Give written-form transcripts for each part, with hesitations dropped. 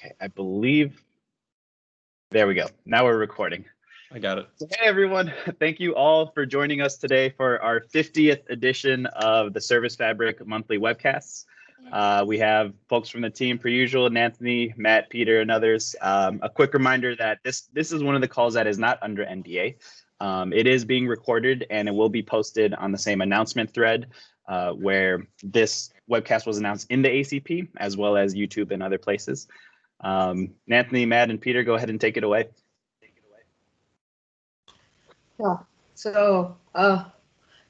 Okay, I believe. There we go. Now we're recording. I got it. So, hey, everyone. Thank you all for joining us today for our 50th edition of the Service Fabric monthly webcasts. We have folks from the team, per usual, Anthony, Matt, Peter, and others. A quick reminder that this is one of the calls that is not under NDA. It is being recorded, and it will be posted on the same announcement thread where this webcast was announced in the ACP, as well as YouTube and other places. Anthony, Matt, and Peter, go ahead and take it away. Yeah. So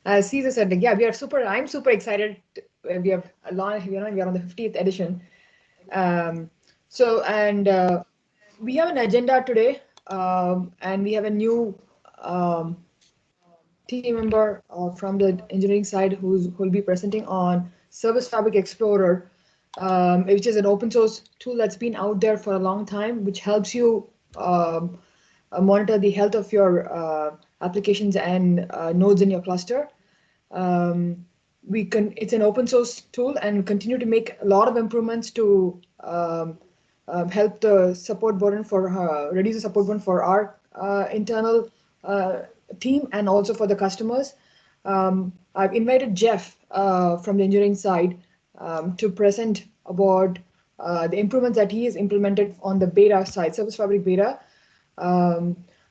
as Caesar said, yeah, I'm super excited. We have launched. We are on the 50th edition. We have an agenda today, and we have a new team member from the engineering side who will be presenting on Service Fabric Explorer, which is an open source tool that's been out there for a long time, which helps you monitor the health of your applications and nodes in your cluster. It's an open source tool, and we continue to make a lot of improvements to help the support burden reduce the support burden for our internal team and also for the customers. I've invited Jeff from the engineering side to present about the improvements that he has implemented on the beta side, Service Fabric beta.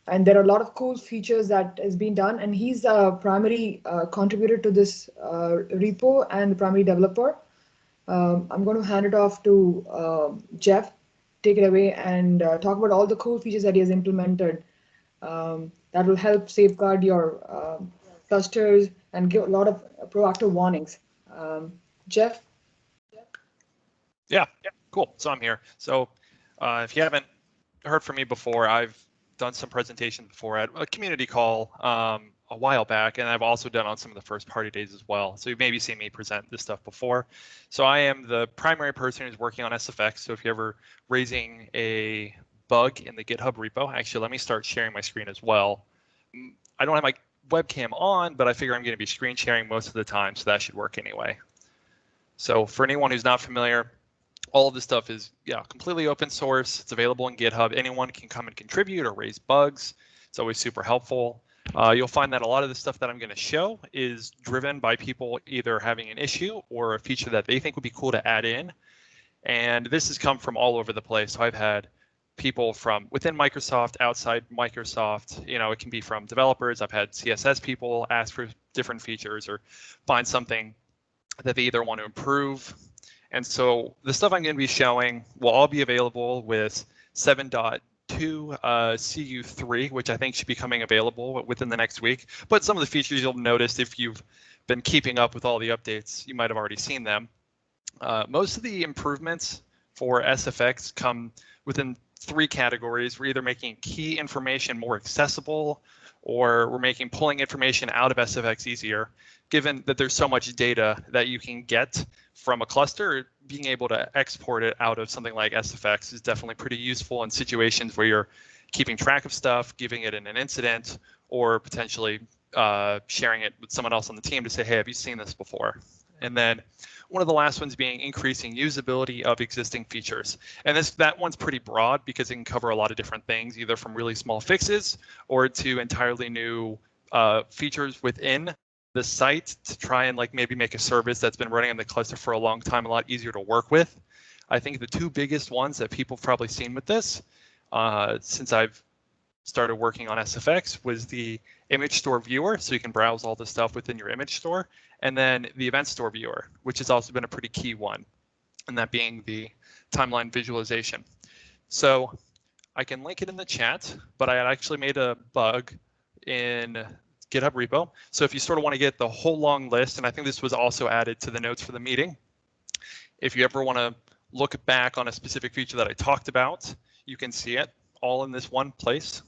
And there are a lot of cool features that has been done, and he's a primary contributor to this repo and the primary developer. I'm going to hand it off to Jeff. Take it away and talk about all the cool features that he has implemented that will help safeguard your clusters and give a lot of proactive warnings. Jeff? Yeah, cool. So I'm here. So if you haven't heard from me before, I've done some presentations before at a community call a while back, and I've also done on some of the first party days as well. So you've maybe seen me present this stuff before. So I am the primary person who's working on SFX. So if you're ever raising a bug in the GitHub repo, actually, let me start sharing my screen as well. I don't have my webcam on, but I figure I'm going to be screen sharing most of the time, so that should work anyway. So for anyone who's not familiar, all of this stuff is completely open source. It's available in GitHub. Anyone can come and contribute or raise bugs. It's always super helpful. You'll find that a lot of the stuff that I'm going to show is driven by people either having an issue or a feature that they think would be cool to add in. And this has come from all over the place. So I've had people from within Microsoft, outside Microsoft. It can be from developers. I've had CSS people ask for different features or find something that they either want to improve. And so the stuff I'm going to be showing will all be available with 7.2 CU3, which I think should be coming available within the next week. But some of the features you'll notice if you've been keeping up with all the updates, you might have already seen them. Most of the improvements for SFX come within 3 categories. We're either making key information more accessible, or we're making pulling information out of SFX easier. Given that there's so much data that you can get from a cluster, being able to export it out of something like SFX is definitely pretty useful in situations where you're keeping track of stuff, giving it in an incident, or potentially sharing it with someone else on the team to say, hey, have you seen this before? And then one of the last ones being increasing usability of existing features. And that one's pretty broad because it can cover a lot of different things, either from really small fixes or to entirely new features within the site to try and maybe make a service that's been running in the cluster for a long time a lot easier to work with. I think the 2 biggest ones that people have probably seen with this since I've started working on SFX was the image store viewer, so you can browse all the stuff within your image store, and then the event store viewer, which has also been a pretty key one, and that being the timeline visualization. So I can link it in the chat, but I actually made a bug in GitHub repo. So if you sort of want to get the whole long list, and I think this was also added to the notes for the meeting, if you ever want to look back on a specific feature that I talked about, you can see it all in this one place.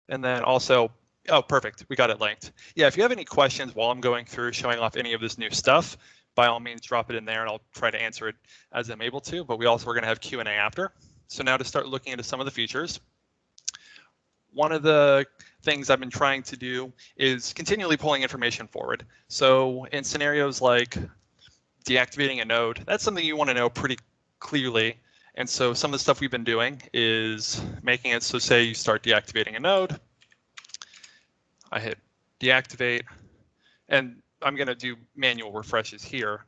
And then also, oh, perfect, we got it linked. Yeah, if you have any questions while I'm going through showing off any of this new stuff, by all means, drop it in there and I'll try to answer it as I'm able to, but we also are going to have Q&A after. So now to start looking into some of the features. One of the things I've been trying to do is continually pulling information forward. So in scenarios like deactivating a node, that's something you want to know pretty clearly And so some of the stuff we've been doing is making it so say you start deactivating a node. I hit deactivate, and I'm going to do manual refreshes here.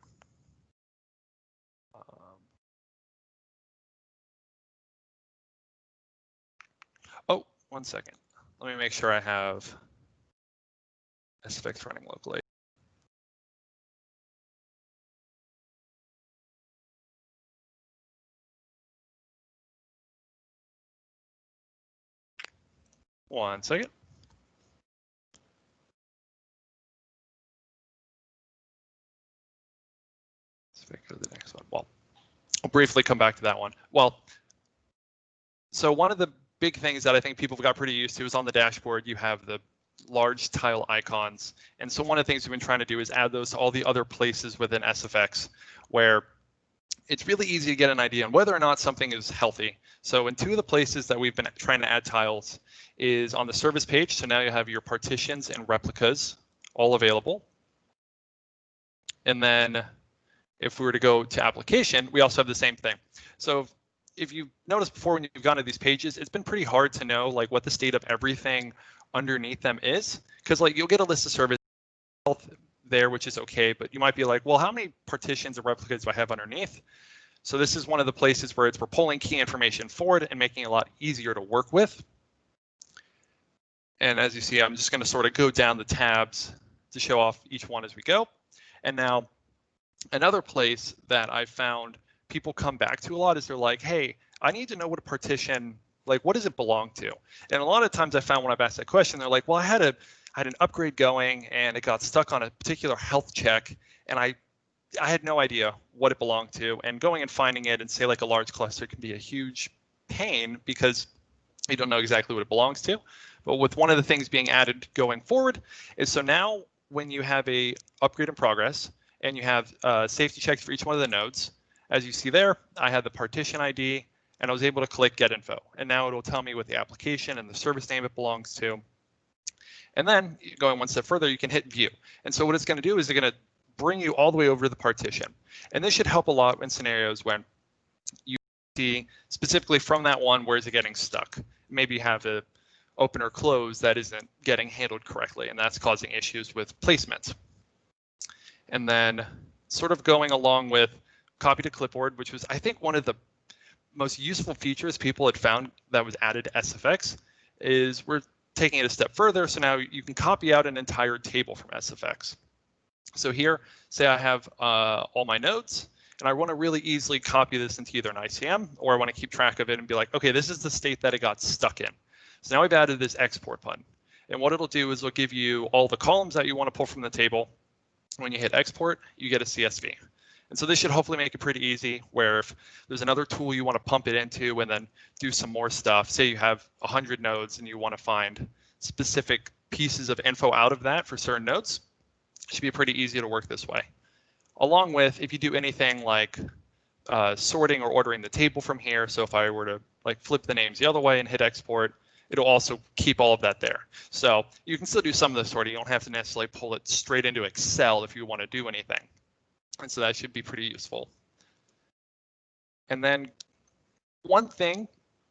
Oh, 1 second. Let me make sure I have SFX running locally. One second. Let's go to the next one. Well, I'll briefly come back to that one. Well, so one of the big things that I think people have got pretty used to is on the dashboard, you have the large tile icons. And so one of the things we've been trying to do is add those to all the other places within SFX where it's really easy to get an idea on whether or not something is healthy. So in two of the places that we've been trying to add tiles is on the service page. So now you have your partitions and replicas all available. And then if we were to go to application, we also have the same thing. So if you've noticed before when you've gone to these pages, it's been pretty hard to know like what the state of everything underneath them is, because like you'll get a list of service health there, which is okay, but you might be like, well, how many partitions or replicas do I have underneath? So this is one of the places where we're pulling key information forward and making it a lot easier to work with. And as you see, I'm just going to sort of go down the tabs to show off each one as we go. And now another place that I found people come back to a lot is they're like, hey, I need to know what a partition, like what does it belong to? And a lot of times I found when I've asked that question, they're like, well, I had an upgrade going and it got stuck on a particular health check and I had no idea what it belonged to, and going and finding it and say like a large cluster can be a huge pain because you don't know exactly what it belongs to. But with one of the things being added going forward is so now when you have a upgrade in progress and you have safety checks for each one of the nodes, as you see there, I had the partition ID and I was able to click get info. And now it'll tell me what the application and the service name it belongs to. And then going one step further, you can hit view. And so what it's going to do is they're going to bring you all the way over to the partition. And this should help a lot in scenarios when you see specifically from that one, where is it getting stuck? Maybe you have a open or close that isn't getting handled correctly, and that's causing issues with placement. And then sort of going along with copy to clipboard, which was, I think, one of the most useful features people had found that was added to SFX, is we're taking it a step further. So now you can copy out an entire table from SFX. So here, say I have all my nodes, and I want to really easily copy this into either an ICM, or I want to keep track of it and be like, okay, this is the state that it got stuck in. So now we've added this export button. And what it'll do is it'll give you all the columns that you want to pull from the table. When you hit export, you get a CSV. And so this should hopefully make it pretty easy, where if there's another tool you want to pump it into and then do some more stuff, say you have 100 nodes and you want to find specific pieces of info out of that for certain nodes, it should be pretty easy to work this way. Along with, if you do anything like sorting or ordering the table from here, so if I were to like flip the names the other way and hit export, it'll also keep all of that there. So you can still do some of the sorting. You don't have to necessarily pull it straight into Excel if you want to do anything. And so that should be pretty useful. And then one thing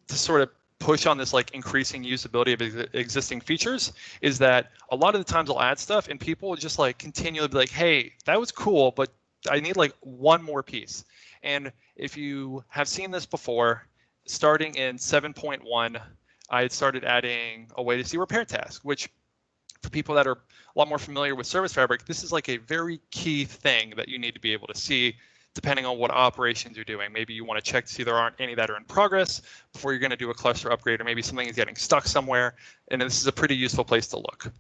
to sort of push on this like increasing usability of existing features is that a lot of the times I'll add stuff and people will just like continually be like, hey, that was cool, but I need like one more piece. And if you have seen this before, starting in 7.1, I had started adding a way to see repair tasks, which for people that are a lot more familiar with Service Fabric, this is like a very key thing that you need to be able to see depending on what operations you're doing. Maybe you want to check to see there aren't any that are in progress before you're going to do a cluster upgrade, or maybe something is getting stuck somewhere. And this is a pretty useful place to look.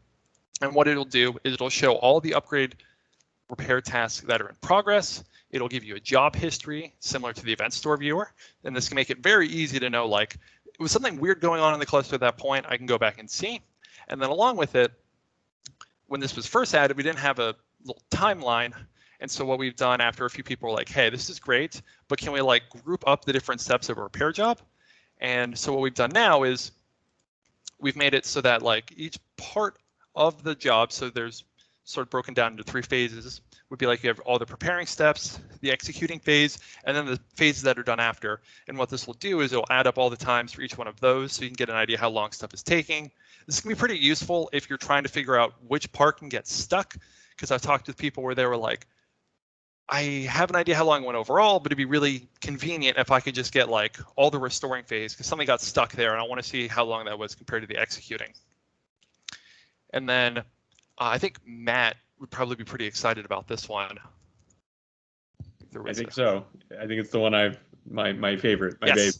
And what it'll do is it'll show all the upgrade repair tasks that are in progress. It'll give you a job history similar to the event store viewer. And this can make it very easy to know, like, it was something weird going on in the cluster at that point, I can go back and see. And then along with it, when this was first added, we didn't have a little timeline. And so what we've done after a few people were like, hey, this is great, but can we like group up the different steps of a repair job? And so what we've done now is we've made it so that like each part of the job, so there's sort of broken down into 3 phases. would be like you have all the preparing steps, the executing phase, and then the phases that are done after. And what this will do is it'll add up all the times for each one of those so you can get an idea how long stuff is taking. This can be pretty useful if you're trying to figure out which part can get stuck, because I've talked with people where they were like, I have an idea how long it went overall, but it'd be really convenient if I could just get like all the restoring phase because something got stuck there and I want to see how long that was compared to the executing. And then I think Matt would probably be pretty excited about this one. I think so. I think it's the one my favorite, my yes. babe.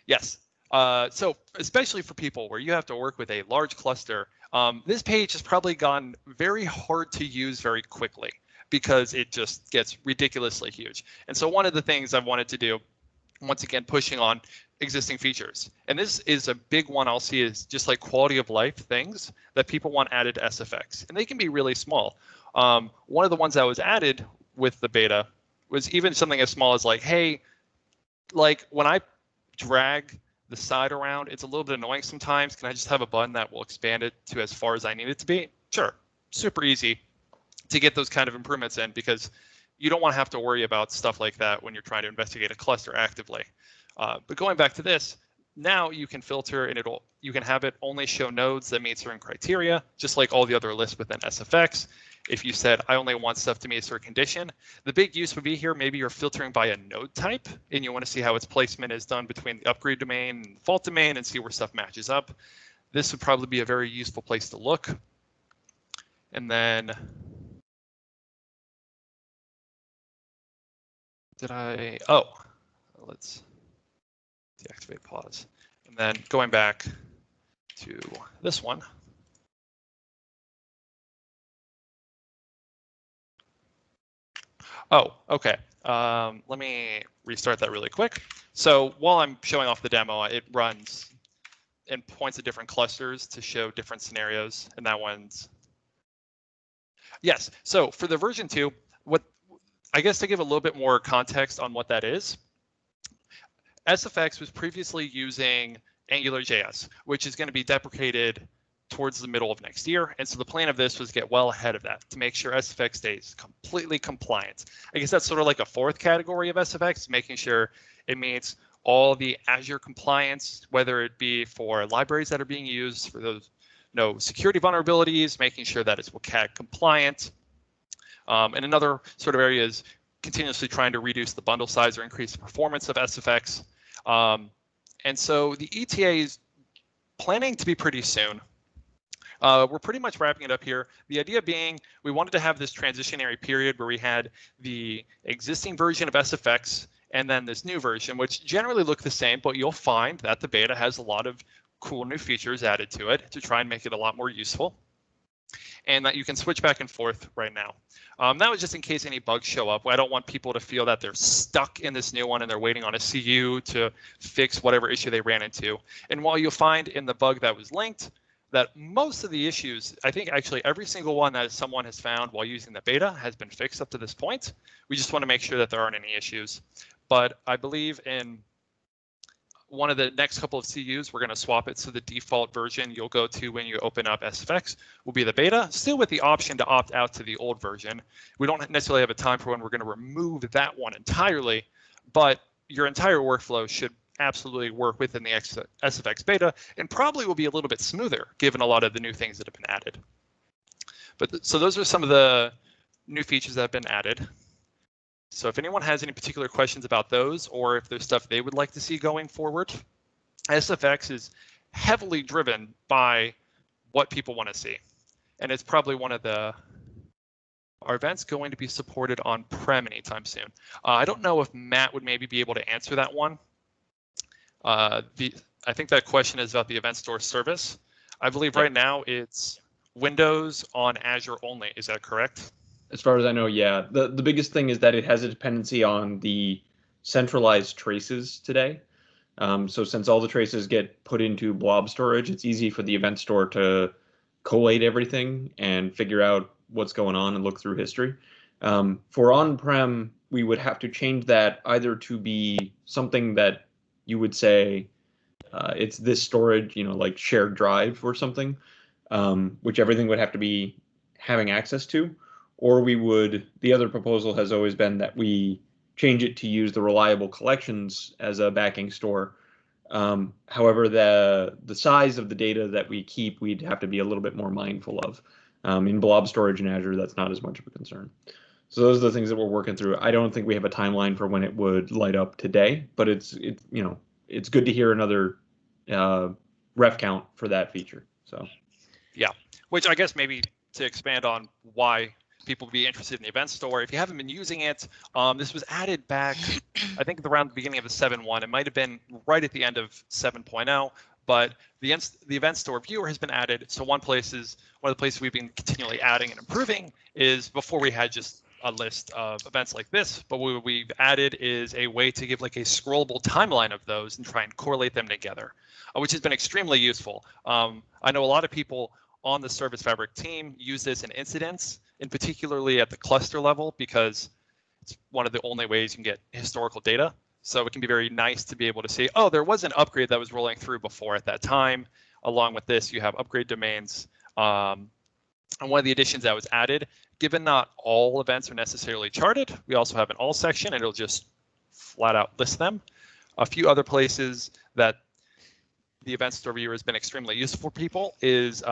Yes. So especially for people where you have to work with a large cluster, this page has probably gone very hard to use very quickly because it just gets ridiculously huge. And so one of the things I've wanted to do, once again, pushing on existing features. And this is a big one I'll see is just like quality of life things that people want added to SFX. And they can be really small. One of the ones that was added with the beta was even something as small as like, hey, like when I drag the side around, it's a little bit annoying sometimes. Can I just have a button that will expand it to as far as I need it to be? Sure, super easy to get those kind of improvements in because you don't want to have to worry about stuff like that when you're trying to investigate a cluster actively. But going back to this, now you can filter and you can have it only show nodes that meet certain criteria, just like all the other lists within SFX. If you said, I only want stuff to meet a certain condition, the big use would be here, maybe you're filtering by a node type and you want to see how its placement is done between the upgrade domain and the fault domain and see where stuff matches up. This would probably be a very useful place to look. And then, let's deactivate pause. And then going back to this one. Oh, okay. Let me restart that really quick. So while I'm showing off the demo, it runs and points at different clusters to show different scenarios. And that one's, yes. So for the version 2, I guess to give a little bit more context on what that is, SFX was previously using AngularJS, which is going to be deprecated towards the middle of next year. And so the plan of this was get well ahead of that to make sure SFX stays completely compliant. I guess that's sort of like a fourth category of SFX, making sure it meets all the Azure compliance, whether it be for libraries that are being used for those security vulnerabilities, making sure that it's WCAG compliant. And another sort of area is continuously trying to reduce the bundle size or increase the performance of SFX. And so the ETA is planning to be pretty soon. We're pretty much wrapping it up here. The idea being we wanted to have this transitionary period where we had the existing version of SFX and then this new version, which generally look the same, but you'll find that the beta has a lot of cool new features added to it to try and make it a lot more useful, and that you can switch back and forth right now. That was just in case any bugs show up. I don't want people to feel that they're stuck in this new one and they're waiting on a CU to fix whatever issue they ran into. And while you'll find in the bug that was linked that most of the issues, I think actually every single one that someone has found while using the beta has been fixed up to this point. We just want to make sure that there aren't any issues. But I believe in one of the next couple of CUs, we're going to swap it so the default version you'll go to when you open up SFX will be the beta, still with the option to opt out to the old version. We don't necessarily have a time for when we're going to remove that one entirely, but your entire workflow should absolutely work within the SFX beta and probably will be a little bit smoother given a lot of the new things that have been added. But so those are some of the new features that have been added. So if anyone has any particular questions about those, or if there's stuff they would like to see going forward, SFX is heavily driven by what people want to see. And it's probably one of our events going to be supported on-prem anytime soon. I don't know if Matt would maybe be able to answer that one. I think that question is about the event store service. I believe right now it's Windows on Azure only. Is that correct? As far as I know, yeah. The biggest thing is that it has a dependency on the centralized traces today. So since all the traces get put into blob storage, it's easy for the event store to collate everything and figure out what's going on and look through history. For on-prem, we would have to change that either to be something that you would say it's this storage, like shared drive or something, which everything would have to be having access to. or the other proposal has always been that we change it to use the reliable collections as a backing store. However, the size of the data that we keep, we'd have to be a little bit more mindful of. In blob storage in Azure, that's not as much of a concern. So those are the things that we're working through. I don't think we have a timeline for when it would light up today, but it's good to hear another ref count for that feature. So yeah, which I guess maybe to expand on why people would be interested in the event store. If you haven't been using it, this was added back, I think around the beginning of the 7.1. It might have been right at the end of 7.0, but the event store viewer has been added. So one of the places we've been continually adding and improving is before we had just a list of events like this, but what we've added is a way to give like a scrollable timeline of those and try and correlate them together, which has been extremely useful. I know a lot of people on the Service Fabric team use this in incidents, and particularly at the cluster level, because it's one of the only ways you can get historical data. So it can be very nice to be able to see, oh, there was an upgrade that was rolling through before at that time. Along with this, you have upgrade domains. And one of the additions that was added, given not all events are necessarily charted, we also have an all section, and it'll just flat out list them. A few other places that the event store viewer has been extremely useful for people is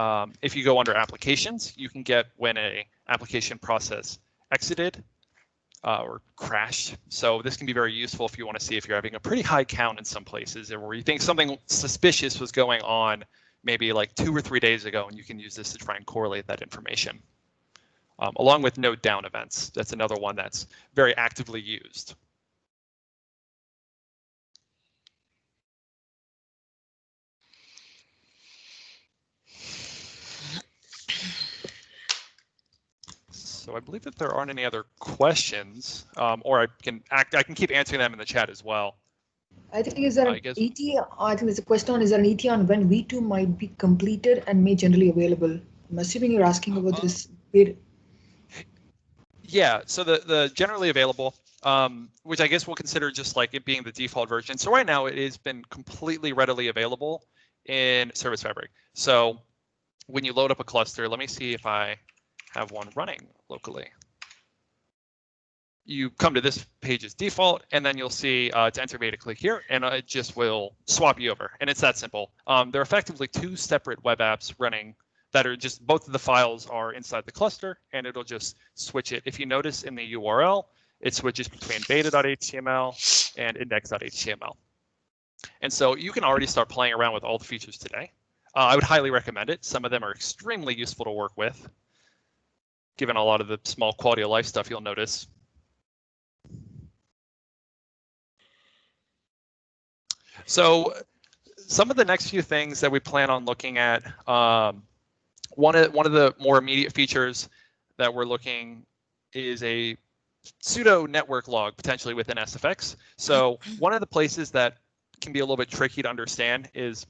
if you go under applications, you can get when a application process exited or crashed. So this can be very useful if you want to see if you're having a pretty high count in some places, or where you think something suspicious was going on maybe like 2 or 3 days ago, and you can use this to try and correlate that information. Along with node down events, that's another one that's very actively used. So I believe that there aren't any other questions, or I can keep answering them in the chat as well. I think is there an ETA? I think there's a question on, is there an ETA on when V2 might be completed and made generally available? I'm assuming you're asking about this beta. Yeah, so the generally available, which I guess we'll consider just like it being the default version. So right now it has been completely readily available in Service Fabric. So when you load up a cluster, let me see if I have one running locally. You come to this page as default, and then you'll see to enter beta, click here, and it just will swap you over. And it's that simple. There are effectively 2 separate web apps running that are just, both of the files are inside the cluster, and it'll just switch it. If you notice in the URL, it switches between beta.html and index.html. And so you can already start playing around with all the features today. I would highly recommend it. Some of them are extremely useful to work with, given a lot of the small quality of life stuff you'll notice. So some of the next few things that we plan on looking at, one of the more immediate features that we're looking is a pseudo network log potentially within SFX. So one of the places that can be a little bit tricky to understand is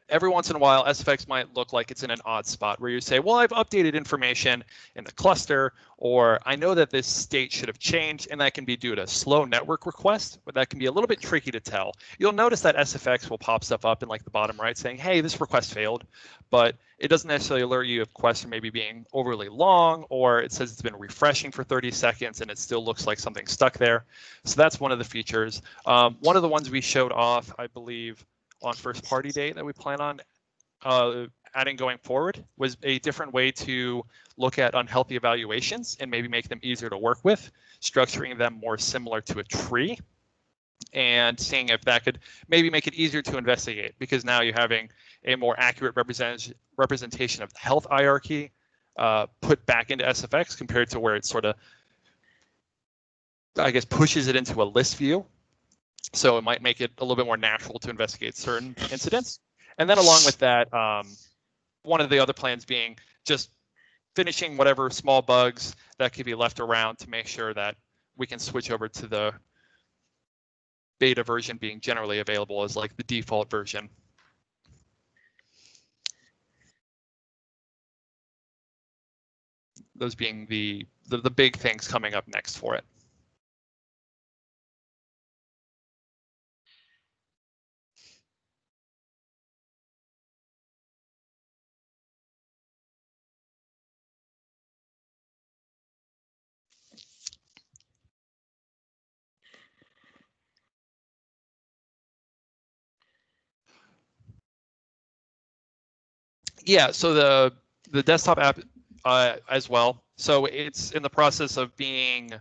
every once in a while, SFX might look like it's in an odd spot where you say, well, I've updated information in the cluster, or I know that this state should have changed, and that can be due to slow network request, but that can be a little bit tricky to tell. You'll notice that SFX will pop stuff up in like the bottom right saying, hey, this request failed, but it doesn't necessarily alert you if requests are maybe being overly long, or it says it's been refreshing for 30 seconds and it still looks like something's stuck there. So that's one of the features. One of the ones we showed off, I believe, on first party day that we plan on adding going forward was a different way to look at unhealthy evaluations and maybe make them easier to work with, structuring them more similar to a tree, and seeing if that could maybe make it easier to investigate, because now you're having a more accurate representation of the health hierarchy put back into SFX compared to where it sort of, I guess, pushes it into a list view. So it might make it a little bit more natural to investigate certain incidents. And then along with that, one of the other plans being just finishing whatever small bugs that could be left around to make sure that we can switch over to the beta version being generally available as like the default version. Those being the big things coming up next for it. Yeah, so the desktop app as well. So it's in the process of being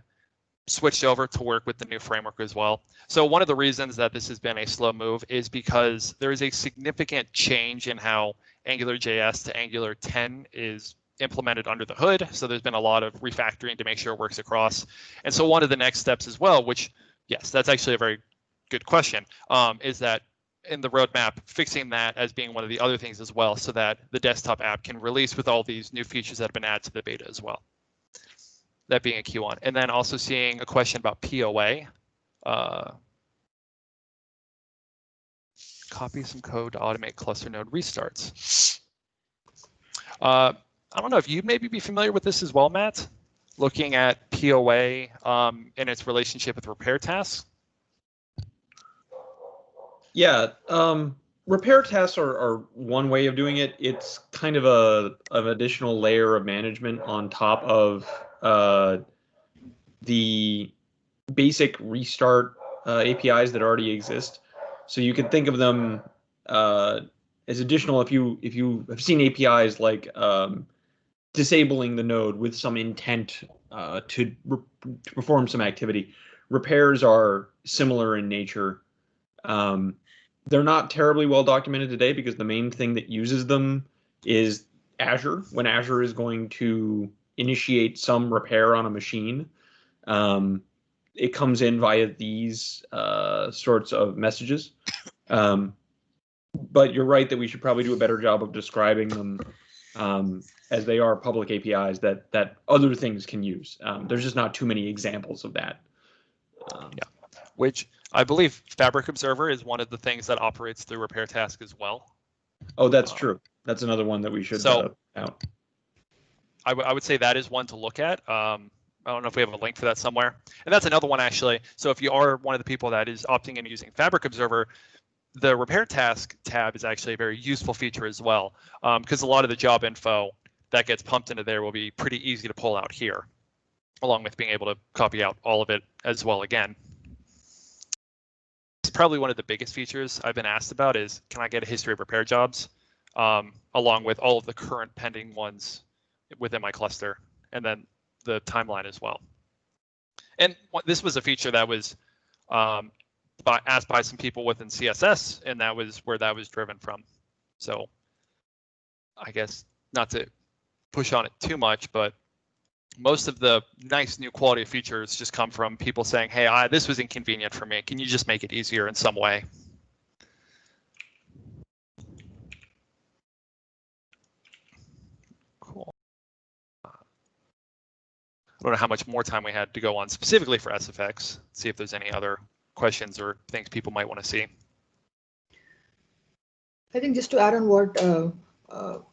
switched over to work with the new framework as well. So one of the reasons that this has been a slow move is because there is a significant change in how AngularJS to Angular 10 is implemented under the hood. So there's been a lot of refactoring to make sure it works across. And so one of the next steps as well, which, yes, that's actually a very good question, is that in the roadmap, fixing that as being one of the other things as well, so that the desktop app can release with all these new features that have been added to the beta as well. That being a key one. And then also seeing a question about POA. Copy some code to automate cluster node restarts. I don't know if you maybe be familiar with this as well, Matt, looking at POA and its relationship with repair tasks. Yeah, repair tasks are one way of doing it. It's kind of an additional layer of management on top of the basic restart APIs that already exist. So you can think of them as additional if you have seen APIs like disabling the node with some intent to perform some activity. Repairs are similar in nature. They're not terribly well documented today because the main thing that uses them is Azure. When Azure is going to initiate some repair on a machine, it comes in via these sorts of messages. But you're right that we should probably do a better job of describing them as they are public APIs that other things can use. There's just not too many examples of that. Yeah, which I believe Fabric Observer is one of the things that operates through repair task as well. Oh, that's true. That's another one that we should out. I would say that is one to look at. I don't know if we have a link for that somewhere. And that's another one, actually. So if you are one of the people that is opting into using Fabric Observer, the repair task tab is actually a very useful feature as well, because a lot of the job info that gets pumped into there will be pretty easy to pull out here, along with being able to copy out all of it as well again. It's probably one of the biggest features I've been asked about is, can I get a history of repair jobs, along with all of the current pending ones within my cluster, and then the timeline as well. And this was a feature that was asked by some people within CSS, and that was where that was driven from. So I guess not to push on it too much, but most of the nice new quality features just come from people saying, hey, this was inconvenient for me. Can you just make it easier in some way? Cool. I don't know how much more time we had to go on specifically for SFX. See if there's any other questions or things people might want to see. I think just to add on what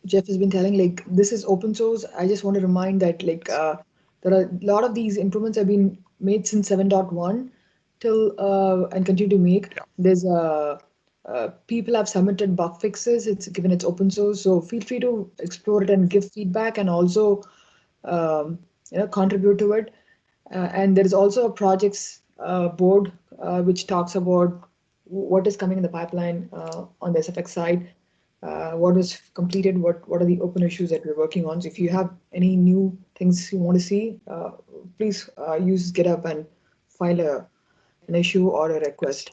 Jeff has been telling, like, this is open source. I just want to remind that, like, there are a lot of these improvements have been made since 7.1 till and continue to make. Yeah. There's people have submitted bug fixes. It's given it's open source, so feel free to explore it and give feedback, and also contribute to it. And there is also a projects board which talks about what is coming in the pipeline on the SFX side, what was completed, what are the open issues that we're working on. So if you have any new things you want to see, please use GitHub and file an issue or a request.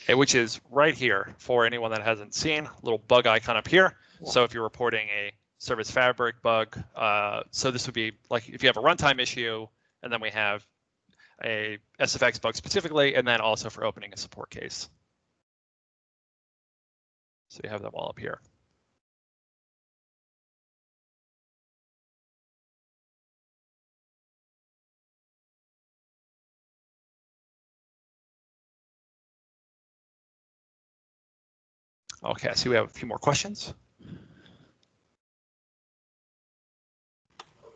Which is right here for anyone that hasn't seen, little bug icon up here. Yeah. So if you're reporting a service fabric bug, so this would be like if you have a runtime issue, and then we have a SFX bug specifically, and then also for opening a support case. So you have them all up here. Okay, I see we have a few more questions.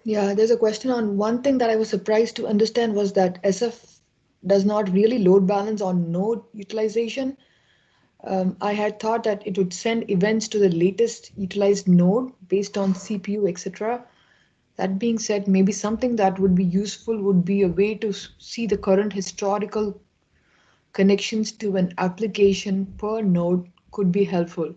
Yeah, there's a question on one thing that I was surprised to understand was that SF does not really load balance on node utilization. I had thought that it would send events to the latest utilized node based on CPU, etc. That being said, maybe something that would be useful would be a way to see the current historical connections to an application per node could be helpful.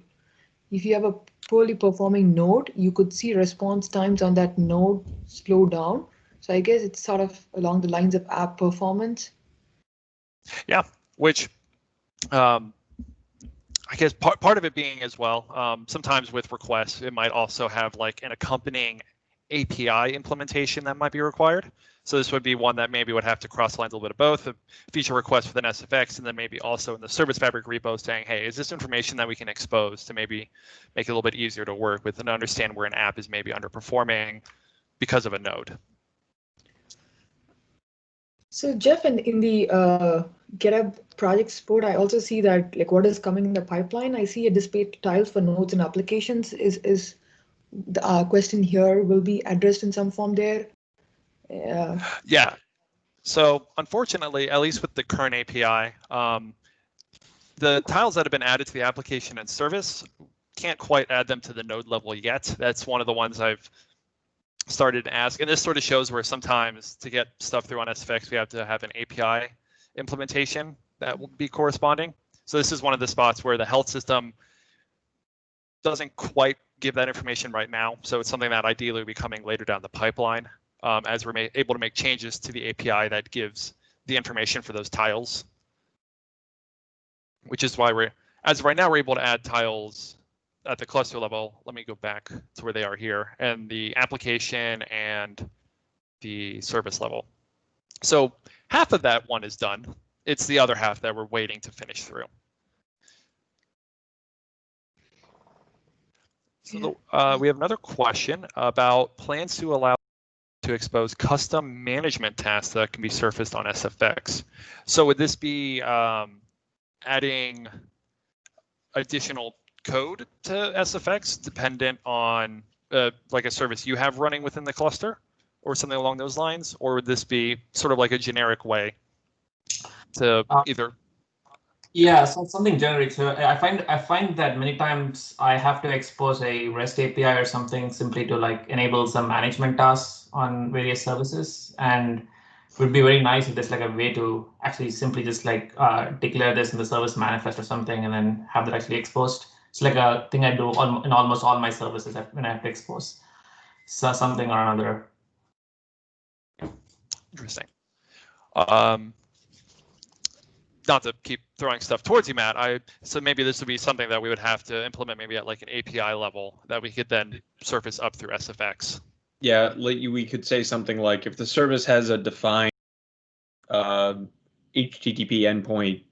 If you have a poorly performing node, you could see response times on that node slow down. So I guess it's sort of along the lines of app performance. Yeah, which I guess part of it being as well, sometimes with requests, it might also have like an accompanying API implementation that might be required. So this would be one that maybe would have to cross lines a little bit of both, a feature request with an SFX, and then maybe also in the Service Fabric repo saying, hey, is this information that we can expose to maybe make it a little bit easier to work with and understand where an app is maybe underperforming because of a node. So Jeff, in the GitHub project support, I also see that like what is coming in the pipeline. I see a display tiles for nodes and applications. Is the question here will be addressed in some form there? Yeah. So unfortunately, at least with the current API, the tiles that have been added to the application and service can't quite add them to the node level yet. That's one of the ones I've started to ask. And this sort of shows where sometimes to get stuff through on SFX, we have to have an API implementation that will be corresponding. So this is one of the spots where the health system doesn't quite give that information right now. So it's something that ideally will be coming later down the pipeline as we're able to make changes to the API that gives the information for those tiles. Which is why as of right now, we're able to add tiles at the cluster level. Let me go back to where they are here, and the application and the service level. So half of that one is done. It's the other half that we're waiting to finish through. So we have another question about plans to allow to expose custom management tasks that can be surfaced on SFX. So would this be adding additional code to SFX dependent on like a service you have running within the cluster or something along those lines? Or would this be sort of like a generic way to either? Yeah, so something generic. So I find that many times I have to expose a REST API or something simply to like enable some management tasks on various services, and it would be very nice if there's like a way to actually simply just like declare this in the service manifest or something, and then have that actually exposed. It's like a thing I do in almost all my services when I have to expose something or another. Interesting. Not to keep throwing stuff towards you, Matt. So maybe this would be something that we would have to implement maybe at like an API level that we could then surface up through SFX. Yeah, we could say something like if the service has a defined HTTP endpoint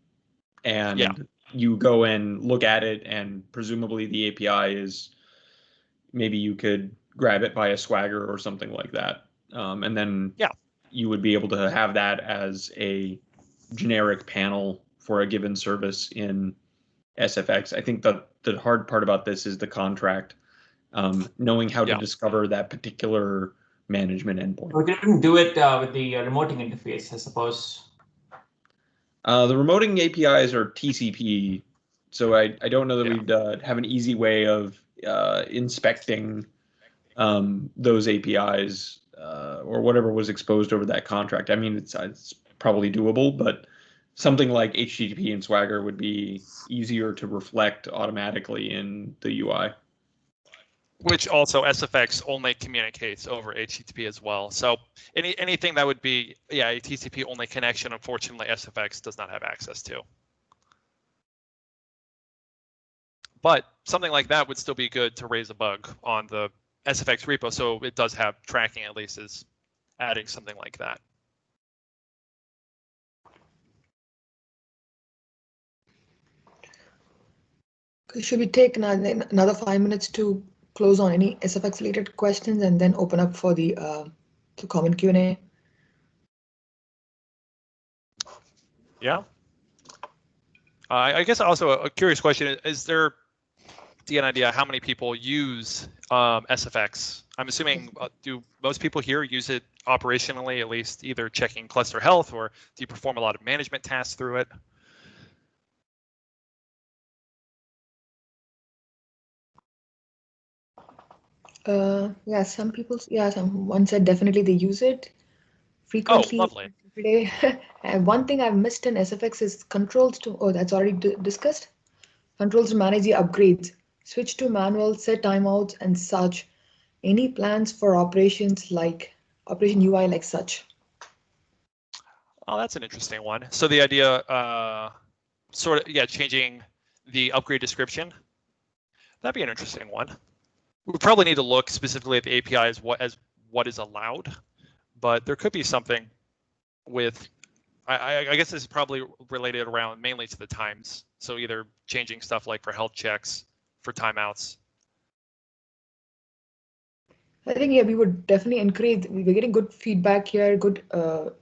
and you go and look at it and presumably the API is, maybe you could grab it by a Swagger or something like that. And then you would be able to have that as a generic panel for a given service in SFX. I think the hard part about this is the contract, knowing how to discover that particular management endpoint. We couldn't do it with the remoting interface, I suppose. The remoting APIs are TCP, so I don't know that we'd have an easy way of inspecting those APIs or whatever was exposed over that contract. I mean, it's probably doable, but something like HTTP and Swagger would be easier to reflect automatically in the UI. Which also SFX only communicates over HTTP as well. So anything that would be a TCP only connection, unfortunately, SFX does not have access to. But something like that would still be good to raise a bug on the SFX repo, so it does have tracking at least as adding something like that. Should we take another 5 minutes to close on any SFX related questions and then open up for the common Q&A? Yeah. I guess also a curious question is there, do you have an idea how many people use SFX? I'm assuming, do most people here use it operationally, at least either checking cluster health, or do you perform a lot of management tasks through it? Yeah, some people, someone said definitely they use it frequently. Oh, lovely. Every day. And one thing I've missed in SFX is controls to, that's already discussed. Controls to manage the upgrades. switch to manual, set timeouts and such. Any plans for operations like operation UI like such? Oh, that's an interesting one. So the idea, changing the upgrade description. That'd be an interesting one. We probably need to look specifically at the API as what is allowed, but there could be something with. I guess this is probably related around mainly to the times. So either changing stuff like for health checks, for timeouts. I think, yeah, we would definitely encourage. We're getting good feedback here, good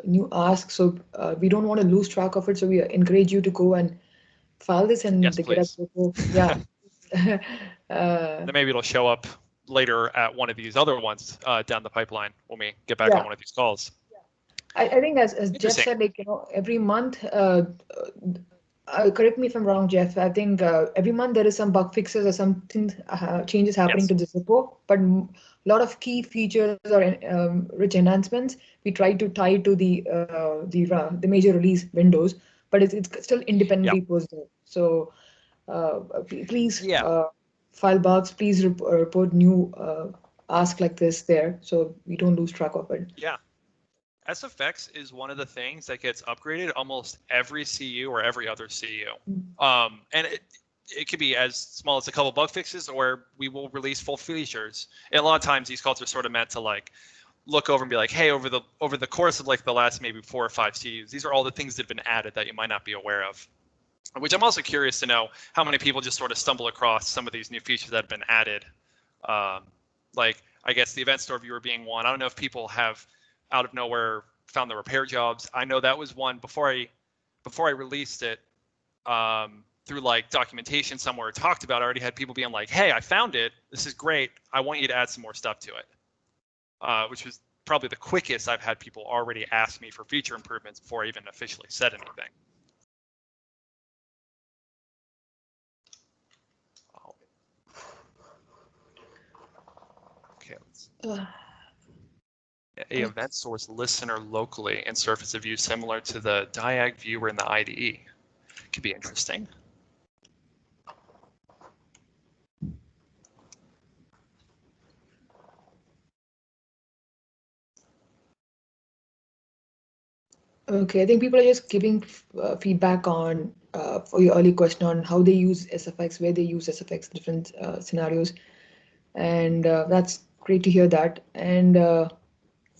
new asks. So we don't want to lose track of it. So we encourage you to go and file this and Yes, the GitHub please. repo. Yeah. Then maybe it'll show up later at one of these other ones down the pipeline when we get back Yeah. on one of these calls. I think as Jeff said, like, every month, correct me if I'm wrong, Jeff. I think every month there is some bug fixes or something changes happening Yes. to this repo, but a lot of key features or rich enhancements we try to tie to the major release windows, but it's still independently posted. So please file bugs. Please report new ask like this there, so we don't lose track of it. Yeah. SFX is one of the things that gets upgraded almost every CU or every other CU. And it could be as small as a couple bug fixes, or we will release full features. And a lot of times these calls are sort of meant to like look over and be like, hey, over the course of like the last maybe 4 or 5 CUs, these are all the things that have been added that you might not be aware of. Which I'm also curious to know how many people just sort of stumble across some of these new features that have been added. Like, I guess the event store viewer being one. I don't know if people have out of nowhere found the repair jobs. I know that was one before I released it through like documentation somewhere talked about. I already had people being like, hey, I found it. This is great. I want you to add some more stuff to it, which was probably the quickest I've had people already ask me for feature improvements before I even officially said anything. Okay, let's a event source listener locally and surface a view similar to the diag viewer in the IDE. Could be interesting. Okay, I think people are just giving feedback on for your early question on how they use SFX, where they use SFX, different scenarios, and that's great to hear that. And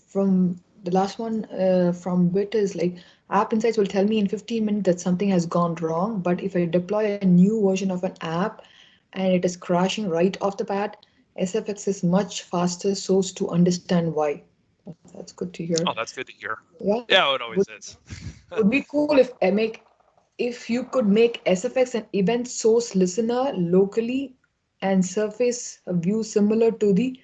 from the last one from Bit is like, App Insights will tell me in 15 minutes that something has gone wrong, but if I deploy a new version of an app and it is crashing right off the bat, SFX is much faster source to understand why. That's good to hear. Oh, that's good to hear. Yeah, Yeah, it always is. would be cool if you could make SFX an event source listener locally and surface a view similar to the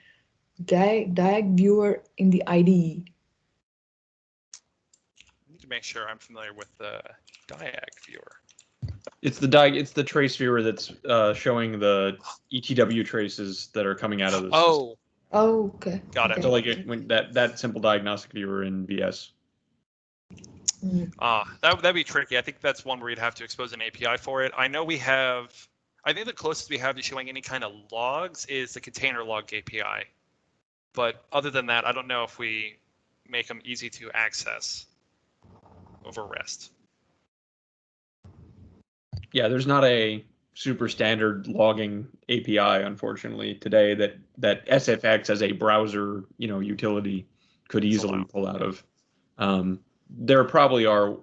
diag viewer in the IDE. I need to make sure I'm familiar with the diag viewer. It's the trace viewer that's showing the ETW traces that are coming out of this. Oh, okay. Got it. So like that simple diagnostic viewer in VS. That'd be tricky. I think that's one where you'd have to expose an API for it. I know we have. I think the closest we have to showing any kind of logs is the container log API. But other than that, I don't know if we make them easy to access over REST. Yeah, there's not a super standard logging API, unfortunately, today that SFX as a browser, utility could easily pull out of. There probably are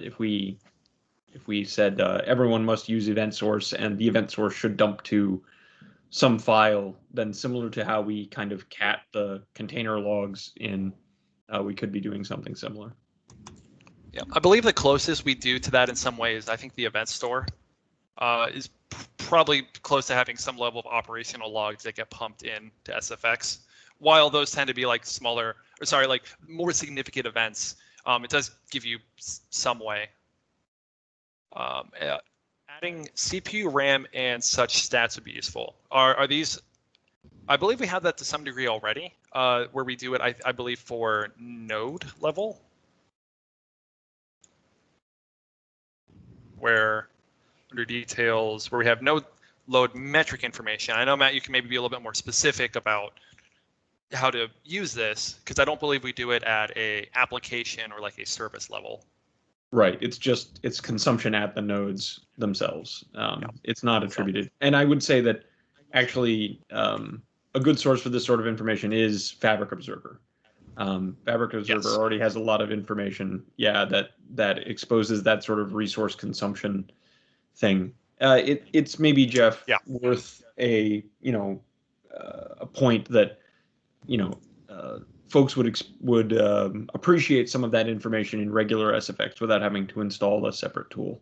if we said everyone must use event source and the event source should dump to some file, then similar to how we kind of cat the container logs in, we could be doing something similar. Yeah, I believe the closest we do to that in some ways, I think the event store is probably close to having some level of operational logs that get pumped in to SFX. While those tend to be like smaller, like more significant events, it does give you some way. Adding CPU, RAM, and such stats would be useful. Are these? I believe we have that to some degree already, where we do it, I believe, for node level. Where under details, where we have node load metric information. I know, Matt, you can maybe be a little bit more specific about how to use this, because I don't believe we do it at a application or like a service level. Right. It's consumption at the nodes themselves. It's not attributed. And I would say that actually a good source for this sort of information is Fabric Observer. Fabric Observer already has a lot of information, that exposes that sort of resource consumption thing. It's maybe, Jeff, worth a point that folks would appreciate some of that information in regular SFX without having to install a separate tool.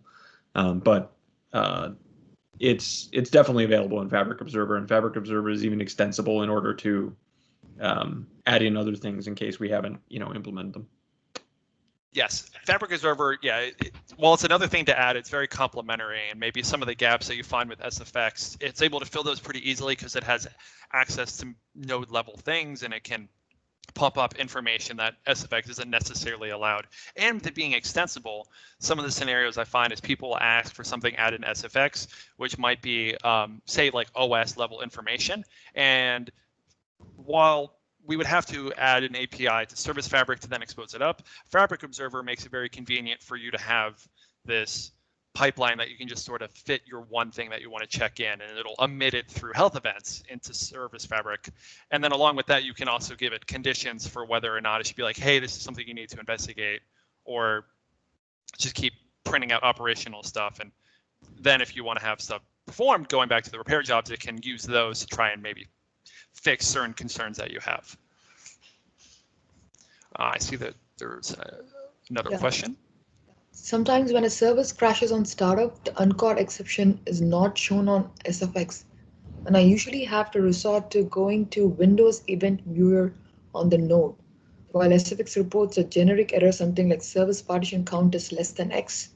But it's definitely available in Fabric Observer, and Fabric Observer is even extensible in order to add in other things in case we haven't implemented them. Yes, Fabric Observer, while it's another thing to add, it's very complementary, and maybe some of the gaps that you find with SFX, it's able to fill those pretty easily because it has access to node level things, and it can pump up information that SFX isn't necessarily allowed. And with it being extensible, some of the scenarios I find is people ask for something added in SFX, which might be, say, like OS level information. And while we would have to add an API to Service Fabric to then expose it up, Fabric Observer makes it very convenient for you to have this pipeline that you can just sort of fit your one thing that you want to check in, and it'll emit it through health events into Service Fabric. And then along with that, you can also give it conditions for whether or not it should be like, hey, this is something you need to investigate, or just keep printing out operational stuff. And then if you want to have stuff performed, going back to the repair jobs, it can use those to try and maybe fix certain concerns that you have. I see that there's another question. Sometimes when a service crashes on startup, the uncaught exception is not shown on SFX, and I usually have to resort to going to Windows Event Viewer on the node, while SFX reports a generic error, something like service partition count is less than X.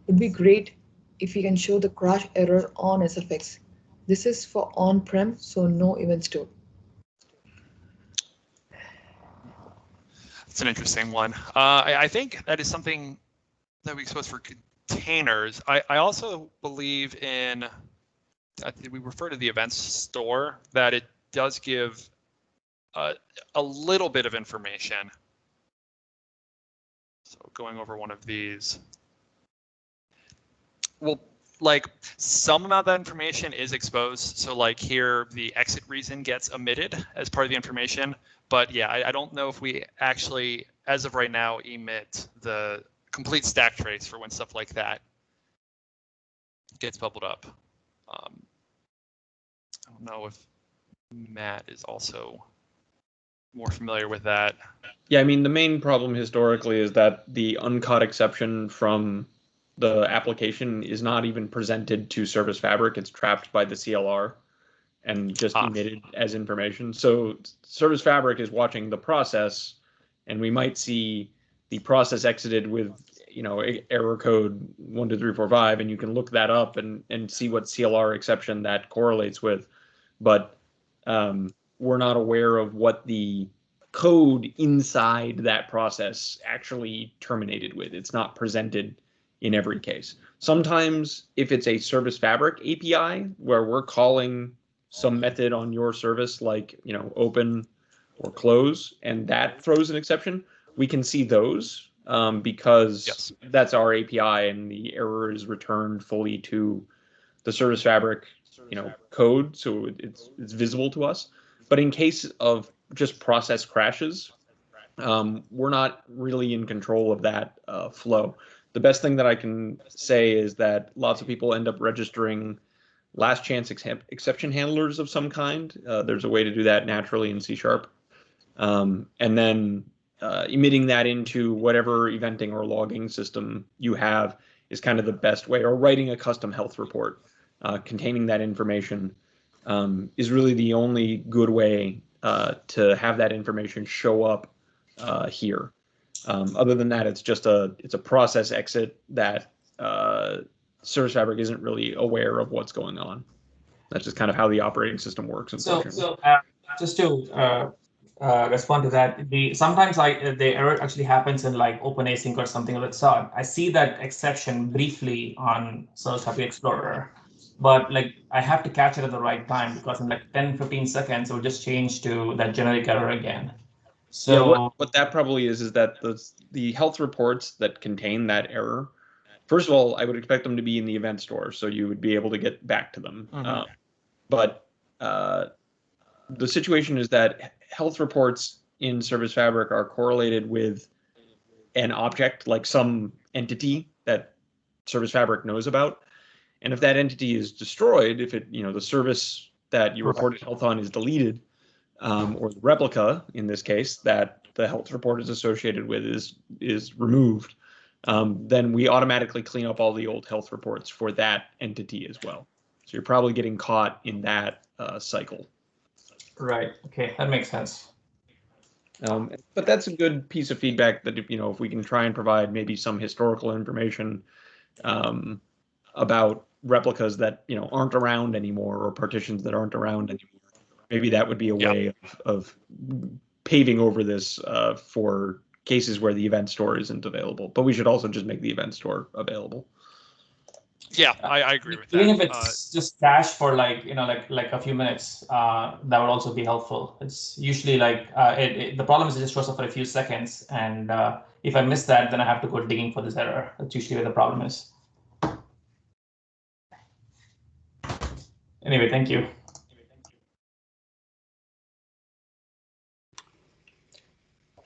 Would be great if you can show the crash error on SFX. This is for on-prem, so no event store. It's an interesting one. I think that is something that we expose for containers. I also believe in, I think we refer to the events store, that it does give a little bit of information. So going over one of these, well, like some amount of that information is exposed. So like here, the exit reason gets omitted as part of the information. But yeah, I don't know if we actually, as of right now, emit the complete stack trace for when stuff like that gets bubbled up. I don't know if Matt is also more familiar with that. Yeah, I mean, the main problem historically is that the uncaught exception from the application is not even presented to Service Fabric. It's trapped by the CLR and just emitted as information. So Service Fabric is watching the process, and we might see the process exited with error code 12345, and you can look that up and see what CLR exception that correlates with. But we're not aware of what the code inside that process actually terminated with. It's not presented in every case. Sometimes if it's a Service Fabric API where we're calling some method on your service like open or close, and that throws an exception, we can see those because that's our API, and the error is returned fully to the Service Fabric code, so it's visible to us. But in case of just process crashes, we're not really in control of that flow. The best thing that I can say is that lots of people end up registering last chance exception handlers of some kind. There's a way to do that naturally in C#. And then emitting that into whatever eventing or logging system you have is kind of the best way, or writing a custom health report containing that information is really the only good way to have that information show up here. Other than that, it's a process exit that Service Fabric isn't really aware of what's going on. That's just kind of how the operating system works. So just to respond to that, sometimes the error actually happens in like OpenAsync or something of that sort. I see that exception briefly on Service Fabric Explorer, but like I have to catch it at the right time because in like 10, 15 seconds, it will just change to that generic error again. So yeah, what that probably is that the health reports that contain that error, first of all, I would expect them to be in the event store, so you would be able to get back to them. But the situation is that health reports in Service Fabric are correlated with an object, like some entity that Service Fabric knows about. And if that entity is destroyed, if it, the service that you reported health on is deleted, or the replica, in this case, that the health report is associated with is removed, then we automatically clean up all the old health reports for that entity as well. So you're probably getting caught in that cycle. Right. Okay, that makes sense. But that's a good piece of feedback that, if we can try and provide maybe some historical information about replicas that, aren't around anymore, or partitions that aren't around anymore, maybe that would be a way of paving over this for cases where the event store isn't available. But we should also just make the event store available. Yeah, I agree with that. Even if it's just cache for like a few minutes, that would also be helpful. It's usually like the problem is it just shows up for a few seconds, and if I miss that, then I have to go digging for this error. That's usually where the problem is. Anyway, thank you.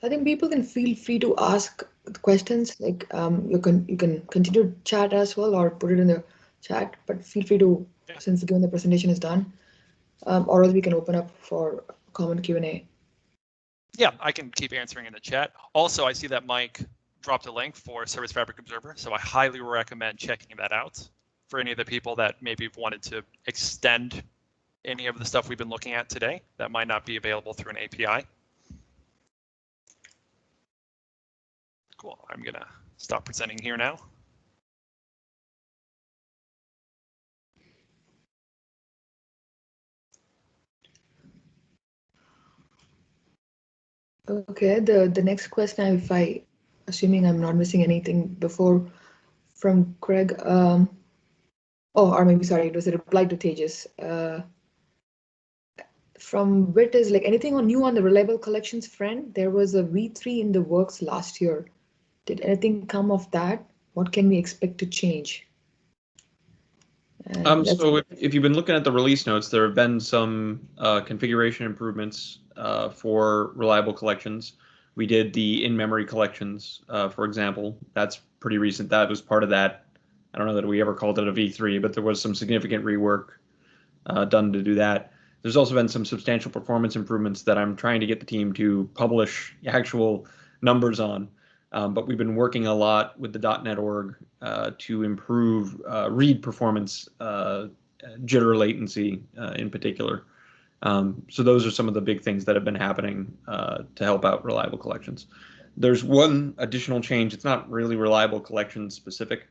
I think people can feel free to ask questions. Like you can continue to chat as well, or put it in the chat. But feel free to, since given the presentation is done, or else we can open up for common Q&A. Yeah, I can keep answering in the chat. Also, I see that Mike dropped a link for Service Fabric Observer, so I highly recommend checking that out for any of the people that maybe wanted to extend any of the stuff we've been looking at today that might not be available through an API. Cool, I'm gonna stop presenting here now. Okay, the next question, if assuming I'm not missing anything before, from Craig. Or maybe sorry, it was a reply to Tejas. From Wit is like, anything new on the reliable collections front? There was a V3 in the works last year. Did anything come of that? What can we expect to change? So if you've been looking at the release notes, there have been some configuration improvements for reliable collections. We did the in-memory collections, for example. That's pretty recent. That was part of that. I don't know that we ever called it a V3, but there was some significant rework done to do that. There's also been some substantial performance improvements that I'm trying to get the team to publish actual numbers on. But we've been working a lot with the .NET org to improve read performance, jitter latency in particular. So those are some of the big things that have been happening to help out reliable collections. There's one additional change. It's not really reliable collections specific.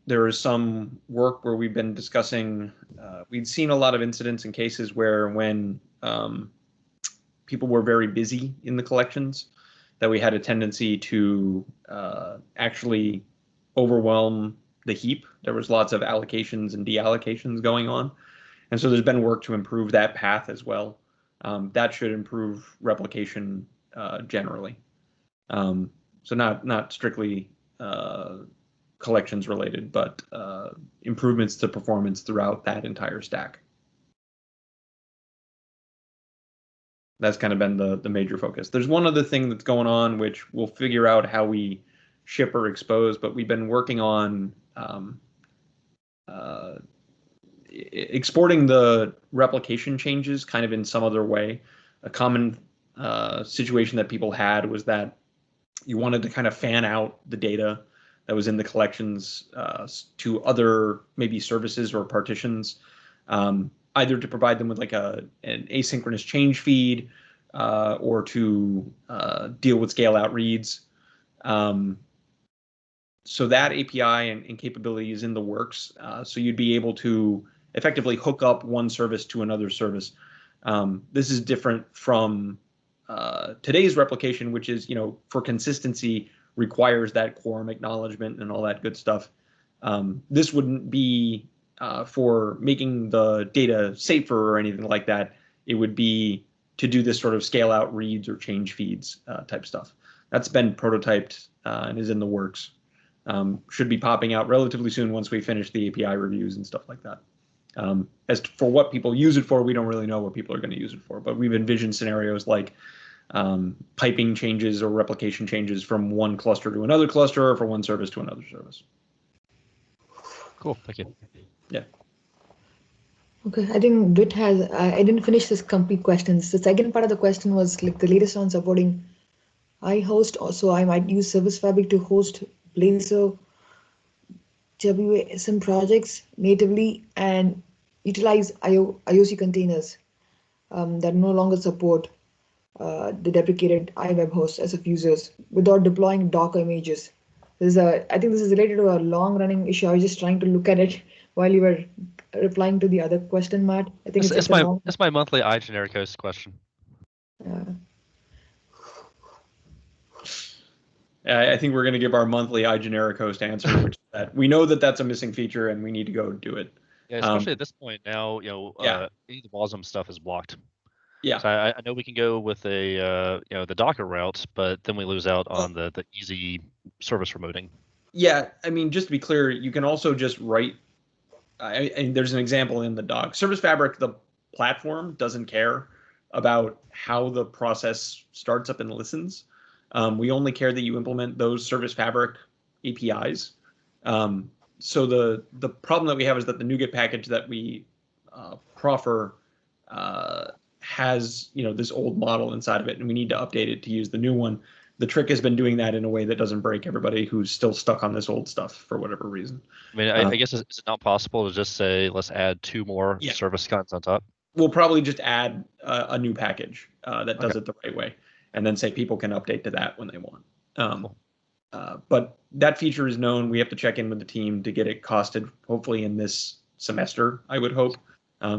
There is some work where we've been discussing, we'd seen a lot of incidents and cases where when people were very busy in the collections, that we had a tendency to actually overwhelm the heap. There was lots of allocations and deallocations going on. And so there's been work to improve that path as well. That should improve replication generally. So not strictly collections related, but improvements to performance throughout that entire stack. That's kind of been the major focus. There's one other thing that's going on, which we'll figure out how we ship or expose, but we've been working on exporting the replication changes kind of in some other way. A common situation that people had was that you wanted to kind of fan out the data that was in the collections to other maybe services or partitions, either to provide them with like an asynchronous change feed or to deal with scale out reads. So that API and capability is in the works. So you'd be able to effectively hook up one service to another service. This is different from today's replication, which is, for consistency, requires that quorum acknowledgement and all that good stuff. This wouldn't be for making the data safer or anything like that. It would be to do this sort of scale out reads or change feeds type stuff. That's been prototyped and is in the works. Should be popping out relatively soon once we finish the API reviews and stuff like that. As for what people use it for, we don't really know what people are going to use it for, but we've envisioned scenarios like piping changes or replication changes from one cluster to another cluster or from one service to another service. Cool, thank you. Yeah. Okay, I think Dwight has, I didn't finish this complete questions. The second part of the question was like the latest on supporting iHost. Also, I might use Service Fabric to host Blazor WASM projects natively and utilize IOC containers that no longer support the deprecated iWeb host SF users without deploying Docker images. I think this is related to a long-running issue. I was just trying to look at it while you were replying to the other question, Matt. I think It's my monthly iGeneric host question. I think we're going to give our monthly iGeneric host answer, which is that we know that that's a missing feature and we need to go do it. Yeah, especially at this point now, any of the WASM stuff is blocked. Yeah. So I know we can go with the Docker route, but then we lose out on the easy service remoting. Yeah, I mean, just to be clear, you can also just write. And there's an example in the doc. Service Fabric, the platform, doesn't care about how the process starts up and listens. We only care that you implement those Service Fabric APIs. So the problem that we have is that the NuGet package that we proffer has this old model inside of it, and we need to update it to use the new one. The trick has been doing that in a way that doesn't break everybody who's still stuck on this old stuff for whatever reason. I mean, I guess is it not possible to just say let's add 2 more service kinds on top? We'll probably just add a new package that does it the right way, and then say people can update to that when they want. Cool. But that feature is known. We have to check in with the team to get it costed, hopefully in this semester, I would hope.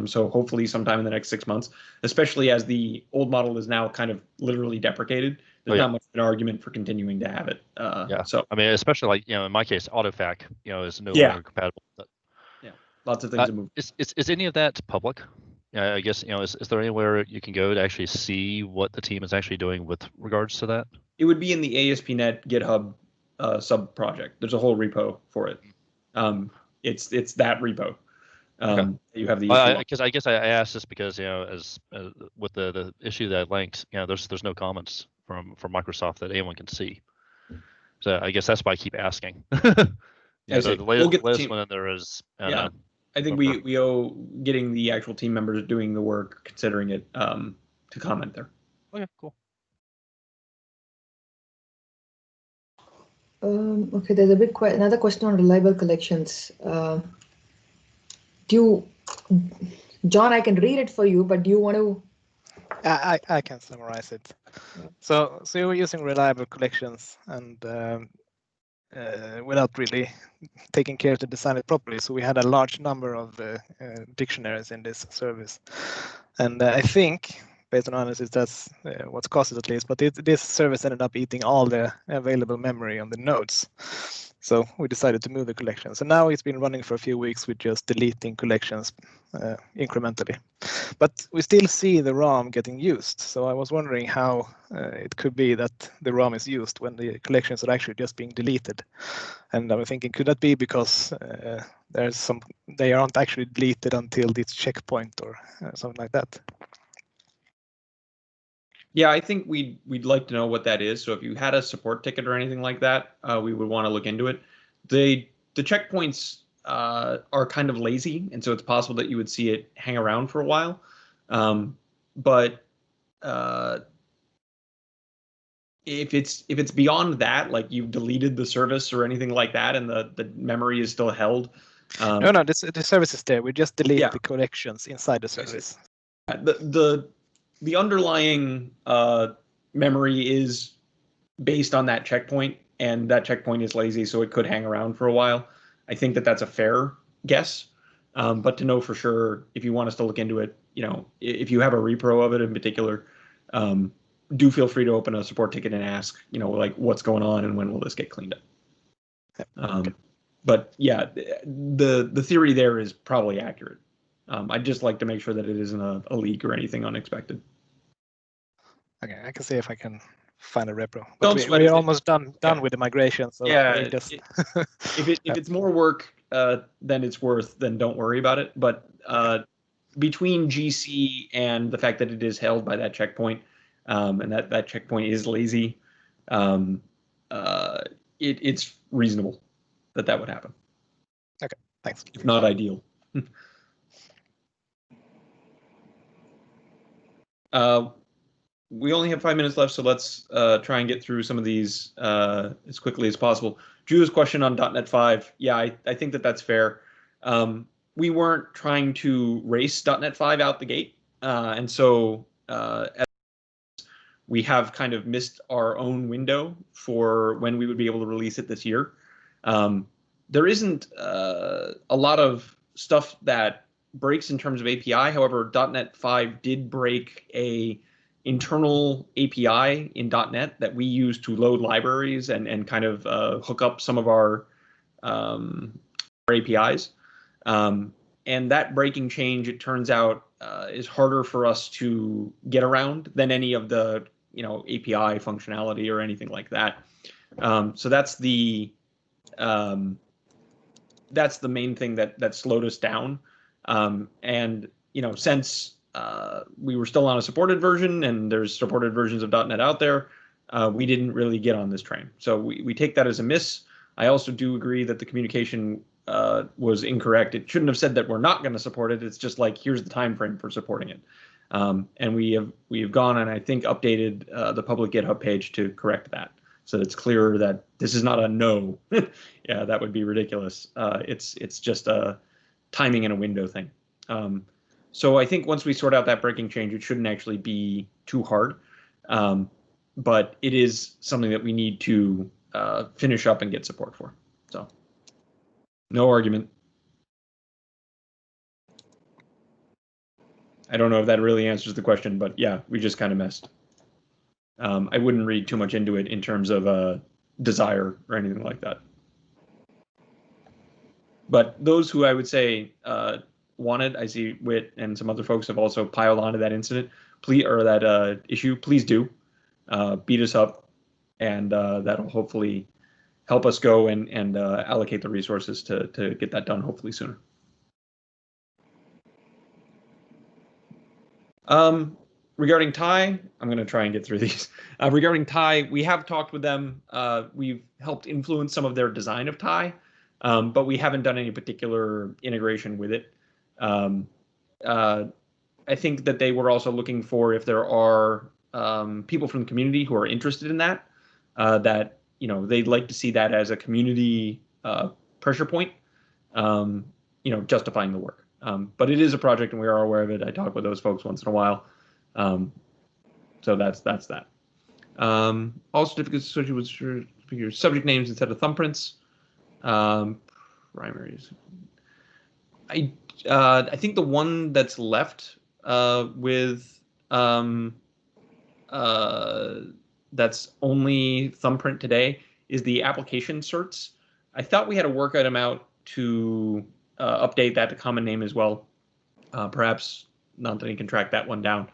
So hopefully sometime in the next 6 months, especially as the old model is now kind of literally deprecated. There's not much of an argument for continuing to have it. So I mean, especially like in my case, AutoFac is no longer compatible. But, lots of things have moved. Is any of that public? I guess is there anywhere you can go to actually see what the team is actually doing with regards to that? It would be in the ASP.NET GitHub sub project. There's a whole repo for it. It's that repo. You have the because I guess I asked this because as with the issue that I linked, there's no comments from Microsoft that anyone can see. So I guess that's why I keep asking. The latest one there is. I think we owe getting the actual team members doing the work, considering it, to comment there. Okay, cool. Okay, there's a another question on reliable collections. John, I can read it for you, but do you want to? I can summarize it. So you were using reliable collections and without really taking care to design it properly. So we had a large number of dictionaries in this service. And I think, based on analysis, that's what's caused it at least. But this service ended up eating all the available memory on the nodes. So we decided to move the collection. So now it's been running for a few weeks with just deleting collections incrementally. But we still see the ROM getting used. So I was wondering how it could be that the ROM is used when the collections are actually just being deleted. And I was thinking, could that be because they aren't actually deleted until this checkpoint or something like that? Yeah, I think we'd like to know what that is. So if you had a support ticket or anything like that, we would want to look into it. The checkpoints are kind of lazy, and so it's possible that you would see it hang around for a while. But if it's beyond that, like you've deleted the service or anything like that, and the memory is still held. No, the service is there. We just delete the collections inside the service. The underlying memory is based on that checkpoint, and that checkpoint is lazy, so it could hang around for a while. I think that's a fair guess, but to know for sure, if you want us to look into it, if you have a repro of it in particular, do feel free to open a support ticket and ask, like what's going on and when will this get cleaned up. But yeah, the theory there is probably accurate. I'd just like to make sure that it isn't a leak or anything unexpected. Okay, I can see if I can find a repro. But Don't sweat we're it. almost done Yeah. with the migration, so Yeah, we just if it's more work than it's worth, then don't worry about it. But between GC and the fact that it is held by that checkpoint, and that checkpoint is lazy, it's reasonable that would happen. Okay, thanks. If not ideal. We only have 5 minutes left, so let's try and get through some of these as quickly as possible. Drew's question on .NET 5. Yeah, I think that's fair. We weren't trying to race .NET 5 out the gate, and so we have kind of missed our own window for when we would be able to release it this year. There isn't a lot of stuff that breaks in terms of API. However, .NET 5 did break a internal API in .NET that we use to load libraries and kind of hook up some of our APIs. And that breaking change, it turns out, is harder for us to get around than any of the API functionality or anything like that. So that's the main thing that slowed us down. And since we were still on a supported version and there's supported versions of .NET out there, we didn't really get on this train. So we take that as a miss. I also do agree that the communication was incorrect. It shouldn't have said that we're not going to support it. It's just like, here's the time frame for supporting it. And we have gone and I think updated the public GitHub page to correct that, so it's clear that this is not a no. Yeah, that would be ridiculous. It's just a timing and a window thing. So I think once we sort out that breaking change, it shouldn't actually be too hard. But it is something that we need to finish up and get support for. So no argument. I don't know if that really answers the question, but yeah, we just kind of messed. I wouldn't read too much into it in terms of desire or anything like that. But those who I would say wanted, I see Wit and some other folks have also piled onto that incident, or that issue. Please do beat us up, and that'll hopefully help us go and allocate the resources to get that done hopefully sooner. Regarding Thai, I'm going to try and get through these. Regarding Thai, we have talked with them. We've helped influence some of their design of Thai, but we haven't done any particular integration with it. I think that they were also looking for if there are people from the community who are interested in that, that they'd like to see that as a community pressure point, justifying the work. But it is a project and we are aware of it. I talk with those folks once in a while. So that's that. All certificates associated with your subject names instead of thumbprints. Primaries. I think the one that's left with that's only thumbprint today is the application certs. I thought we had a work item out to update that to common name as well. Perhaps Nantani can track that one down.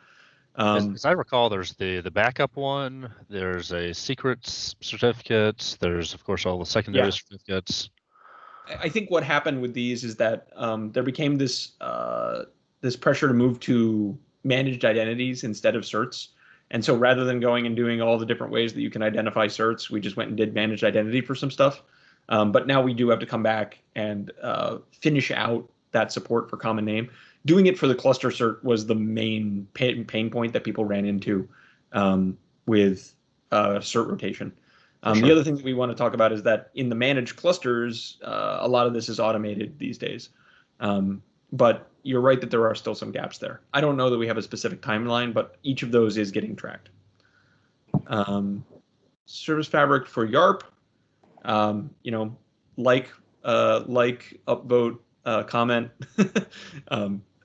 As I recall, there's the backup one, there's a secrets certificate, there's of course all the secondary certificates. I think what happened with these is that there became this this pressure to move to managed identities instead of certs. And so rather than going and doing all the different ways that you can identify certs, we just went and did managed identity for some stuff. But now we do have to come back and finish out that support for common name. Doing it for the cluster cert was the main pain point that people ran into with cert rotation. Sure. The other thing that we want to talk about is that in the managed clusters, a lot of this is automated these days. But you're right that there are still some gaps there. I don't know that we have a specific timeline, but each of those is getting tracked. Service fabric for YARP, like upvote, comment.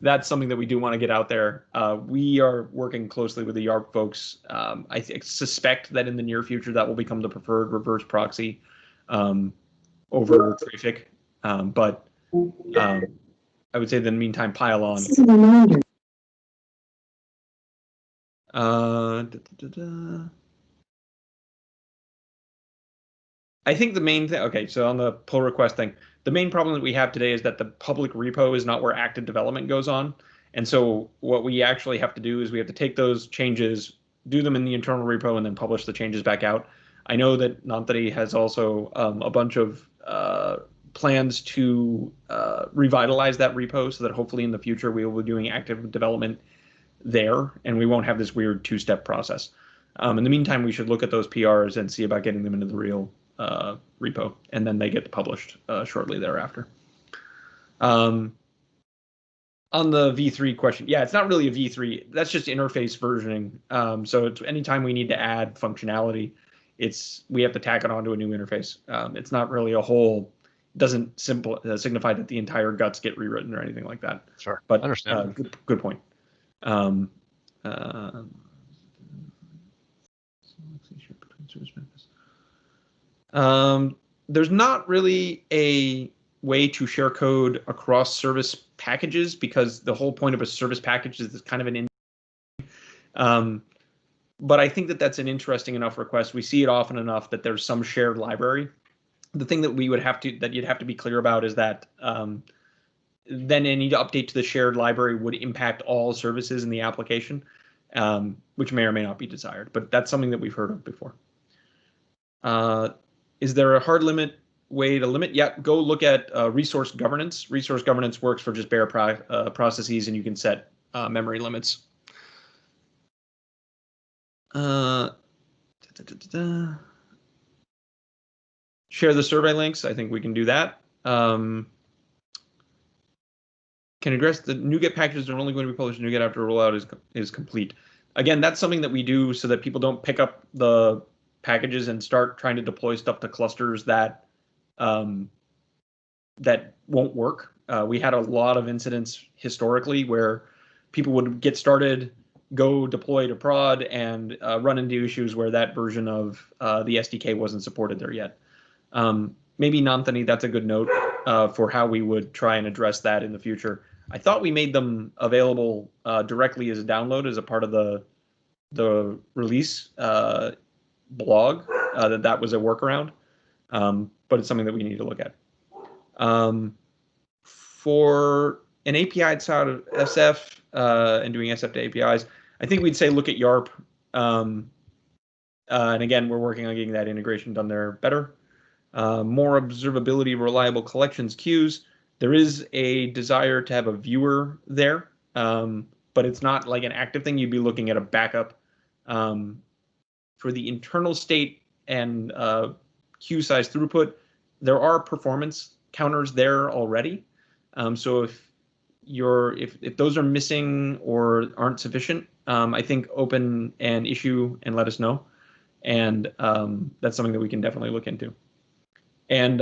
That's something that we do want to get out there. We are working closely with the YARP folks. I suspect that in the near future that will become the preferred reverse proxy over Trafic. But I would say, in the meantime, pile on. I think the main thing, okay, so on the pull request thing, the main problem that we have today is that the public repo is not where active development goes on. And so what we actually have to do is we have to take those changes, do them in the internal repo, and then publish the changes back out. I know that Nantari has also a bunch of plans to revitalize that repo so that hopefully in the future we will be doing active development there and we won't have this weird two-step process. In the meantime, we should look at those PRs and see about getting them into the real repo, and then they get published shortly thereafter. On the V3 question, yeah, it's not really a V3. That's just interface versioning. So it's anytime we need to add functionality, we have to tack it onto a new interface. It's not really a whole. Doesn't signify that the entire guts get rewritten or anything like that. Sure, but understand. Good point. There's not really a way to share code across service packages because the whole point of a service package is kind of an but I think that that's an interesting enough request. We see it often enough that there's some shared library. The thing that you'd have to be clear about is that then any update to the shared library would impact all services in the application, which may or may not be desired. But that's something that we've heard of before. Is there a hard way to limit? Yeah, go look at resource governance. Resource governance works for just bare processes, and you can set memory limits. Share the survey links. I think we can do that. Can address the NuGet packages are only going to be published in NuGet after rollout is complete. Again, that's something that we do so that people don't pick up the packages and start trying to deploy stuff to clusters that that won't work. We had a lot of incidents historically where people would get started, go deploy to prod, and run into issues where that version of the SDK wasn't supported there yet. Maybe Nantani, that's a good note for how we would try and address that in the future. I thought we made them available directly as a download as a part of the release blog, that was a workaround, but it's something that we need to look at. For an API outside of SF and doing SF to APIs, I think we'd say look at YARP. And again, we're working on getting that integration done there better. More observability, reliable collections queues. There is a desire to have a viewer there, but it's not like an active thing. You'd be looking at a backup. For the internal state and queue size throughput, there are performance counters there already. So if those are missing or aren't sufficient, I think open an issue and let us know. And that's something that we can definitely look into. And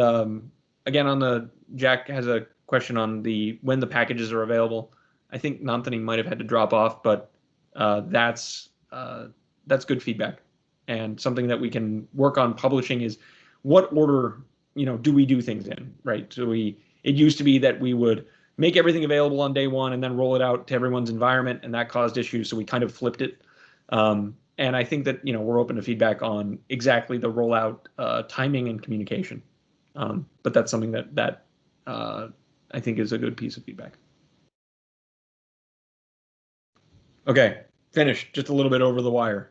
again, Jack has a question on when the packages are available. I think Nantani might have had to drop off, but that's good feedback. And something that we can work on publishing is what order, do we do things in, right? So it used to be that we would make everything available on day one and then roll it out to everyone's environment, and that caused issues. So we kind of flipped it. And I think that, we're open to feedback on exactly the rollout timing and communication. But that's something that I think is a good piece of feedback. Okay, finished. Just a little bit over the wire.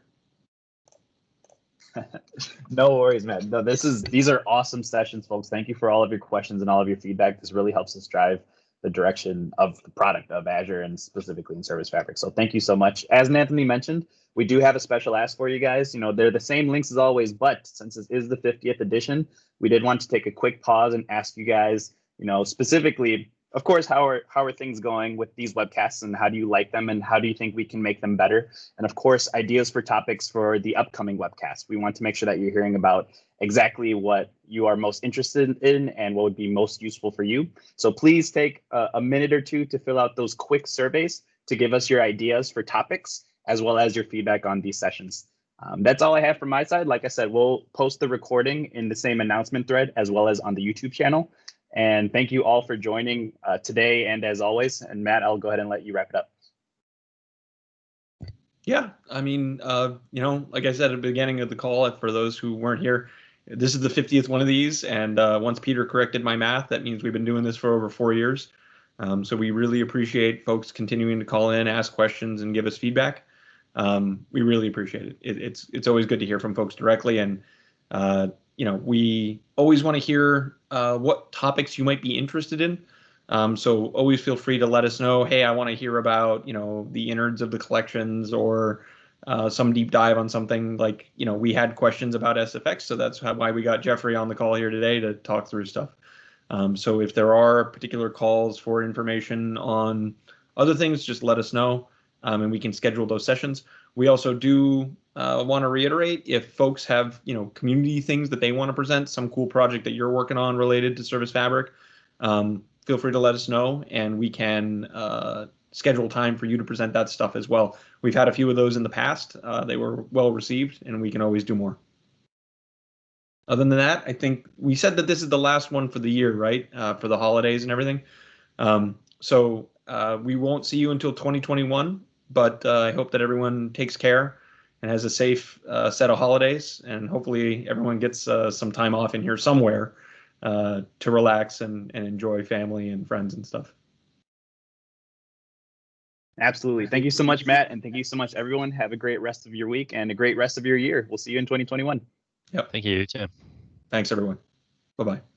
No worries, man. No, these are awesome sessions, folks. Thank you for all of your questions and all of your feedback. This really helps us drive the direction of the product of Azure and specifically in Service Fabric. So thank you so much. As Anthony mentioned, we do have a special ask for you guys. They're the same links as always, but since this is the 50th edition, we did want to take a quick pause and ask you guys, specifically, of course, how are things going with these webcasts and how do you like them and how do you think we can make them better? And of course, ideas for topics for the upcoming webcast. We want to make sure that you're hearing about exactly what you are most interested in and what would be most useful for you. So please take a minute or two to fill out those quick surveys to give us your ideas for topics as well as your feedback on these sessions. That's all I have from my side. Like I said, we'll post the recording in the same announcement thread as well as on the YouTube channel. And thank you all for joining today and as always. And Matt, I'll go ahead and let you wrap it up. Yeah, I mean, like I said at the beginning of the call, for those who weren't here, this is the 50th one of these. And once Peter corrected my math, that means we've been doing this for over 4 years. So we really appreciate folks continuing to call in, ask questions, and give us feedback. We really appreciate it. It's always good to hear from folks directly. And, we always want to hear what topics you might be interested in. So always feel free to let us know, hey, I want to hear about, the innards of the collections or some deep dive on something like, we had questions about SFX. So that's why we got Jeffrey on the call here today to talk through stuff. So if there are particular calls for information on other things, just let us know and we can schedule those sessions. We also do want to reiterate, if folks have, community things that they want to present, some cool project that you're working on related to Service Fabric, feel free to let us know and we can schedule time for you to present that stuff as well. We've had a few of those in the past. They were well received and we can always do more. Other than that, I think we said that this is the last one for the year, right? For the holidays and everything. So we won't see you until 2021, but I hope that everyone takes care and has a safe set of holidays. And hopefully everyone gets some time off in here somewhere to relax and enjoy family and friends and stuff. Absolutely. Thank you so much, Matt. And thank you so much, everyone. Have a great rest of your week and a great rest of your year. We'll see you in 2021. Yep. Thank you. You too. Thanks, everyone. Bye-bye.